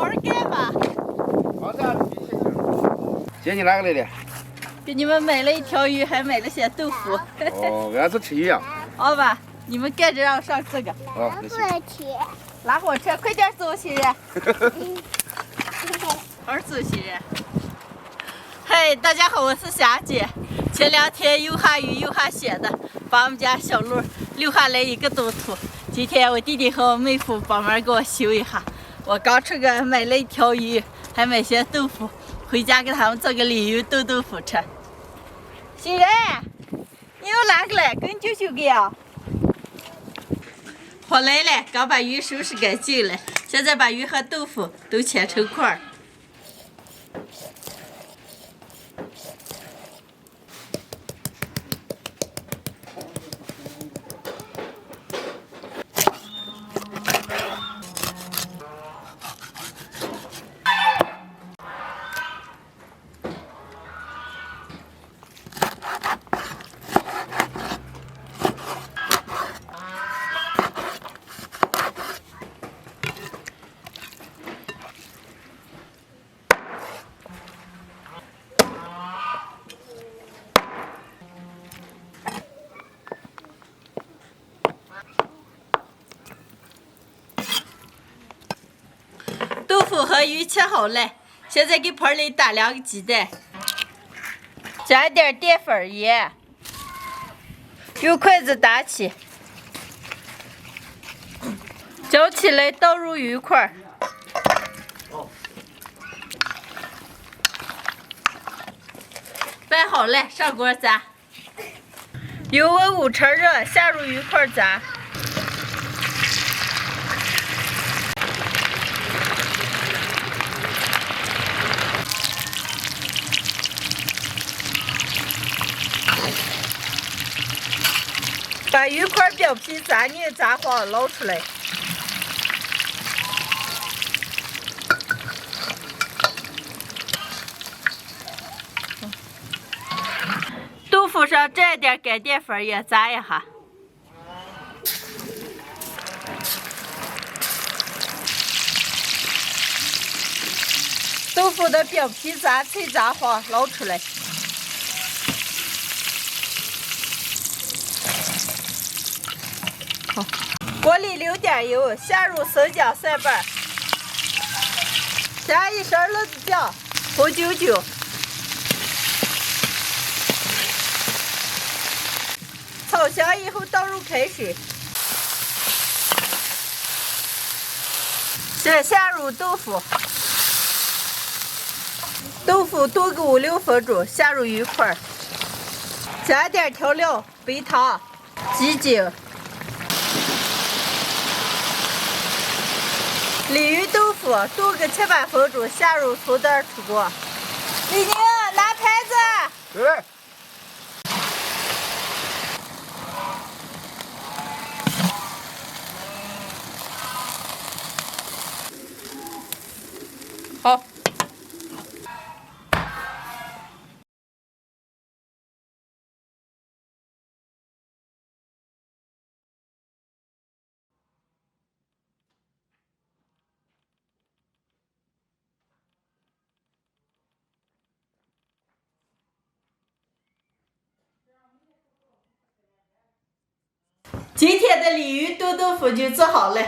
好干吧。姐，你哪个来的？给你们买了一条鱼，还买了些豆腐。哦，俺是吃一样。好吧，你们赶着让我上这个。哦，那行。拉火车，快点走，新人。好走，新人。嗨，大家好，我是霞姐。前2天又下雨又下雪的，把我们家小路溜下来一个冻土。今天我弟弟和我妹夫帮忙给我修一下。我刚出个买了一条鱼，还买些豆腐，回家给他们做个鲤鱼炖豆腐吃。新人，你又哪个来？跟舅舅给啊？我来了，刚把鱼收拾干净了，现在把鱼和豆腐都切成块儿。豆腐和鱼切好了，现在给盆里打2个鸡蛋，加一点淀粉盐，用筷子打起，搅起来倒入鱼块，拌好了上锅炸，油温5成热，下入鱼块炸。把鱼块表皮炸嫩炸黄，捞出来。豆腐上蘸点干淀粉也炸一下。豆腐的表皮炸脆炸黄，捞出来。锅里留点油，下入生姜蒜瓣，加1勺辣子酱、红酒酒，炒香以后倒入开水，再下入豆腐，豆腐炖个5、6分钟，下入鱼块，加点调料，白糖、鸡精。鲤鱼豆腐炖个7、8分钟，下入葱蛋出锅。李宁，拿盘子。对。好。今天的鲤鱼炖豆腐就做好了，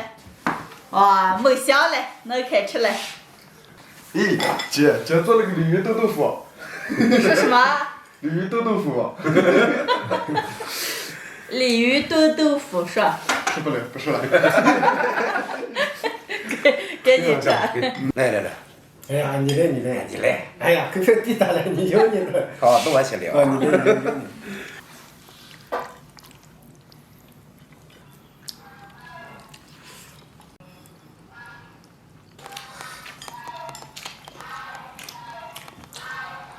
哇，猛香了，能开吃了。咦，姐做了个鲤鱼炖豆腐。说什么？鲤鱼炖豆腐。鲤鱼炖豆腐是吧？不了，不是了。赶紧吃。来。哎呀，你来。哎呀，可别地大了，你来。好，那我先聊。你来。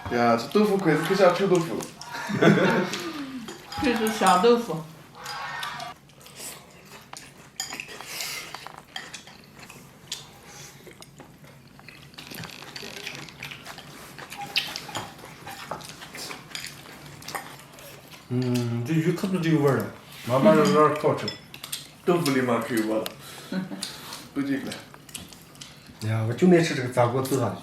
呀，这豆腐块子可像臭豆腐。这是香豆腐。这鱼可不就有味儿了，慢慢有点好吃。豆腐里面可有味了，都这个。哎呀，我就爱吃这个炸锅子啊。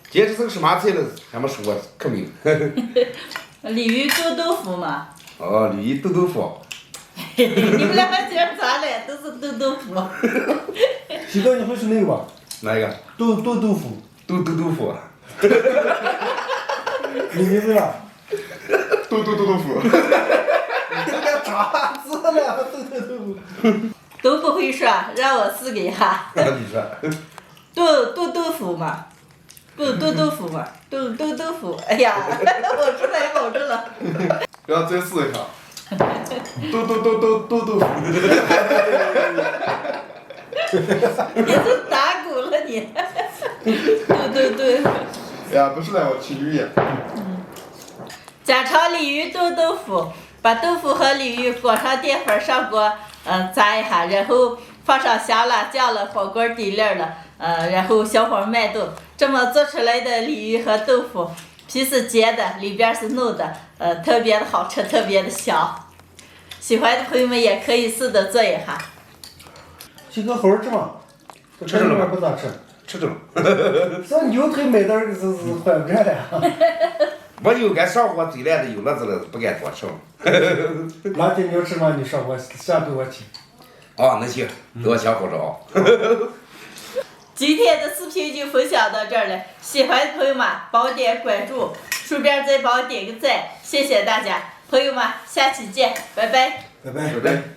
今天这个是嘛菜了？还没说，可没有。鲤鱼炖豆腐嘛。哦，鲤鱼炖豆腐。你们两个今儿咋了？都是炖豆腐。西哥，你会吃那个吧？哪一个？豆腐。豆腐。你名字呢？豆腐。这个啥子了？豆腐。都不会说，让我试给哈。你说。炖豆腐嘛，炖豆腐嘛，炖豆腐。哎呀，我出来保证了。然后再试一下。豆腐。你是打鼓了你。对。呀，不是来我吃鱼。家常鲤鱼炖豆腐，把豆腐和鲤鱼裹上淀粉上锅，炸一下，然后放上香辣酱了，火锅底料了，然后小火慢炖。这么做出来的鲤鱼和豆腐，皮是尖的，里边是嫩的，特别的好吃，特别的香。喜欢的朋友们也可以试着做一下。西哥好好吃嘛？吃了吗？不咋吃。吃着了。这牛腿买点是坏不着了。我油该上火，最烂的有那子了，不敢多吃。哪天你要吃嘛，你上火先对我提。哦，那行，给我想好着。今天的视频就分享到这儿了，喜欢的朋友们帮我点关注，顺便再帮我点个赞，谢谢大家，朋友们，下期见，拜拜。拜拜。拜拜。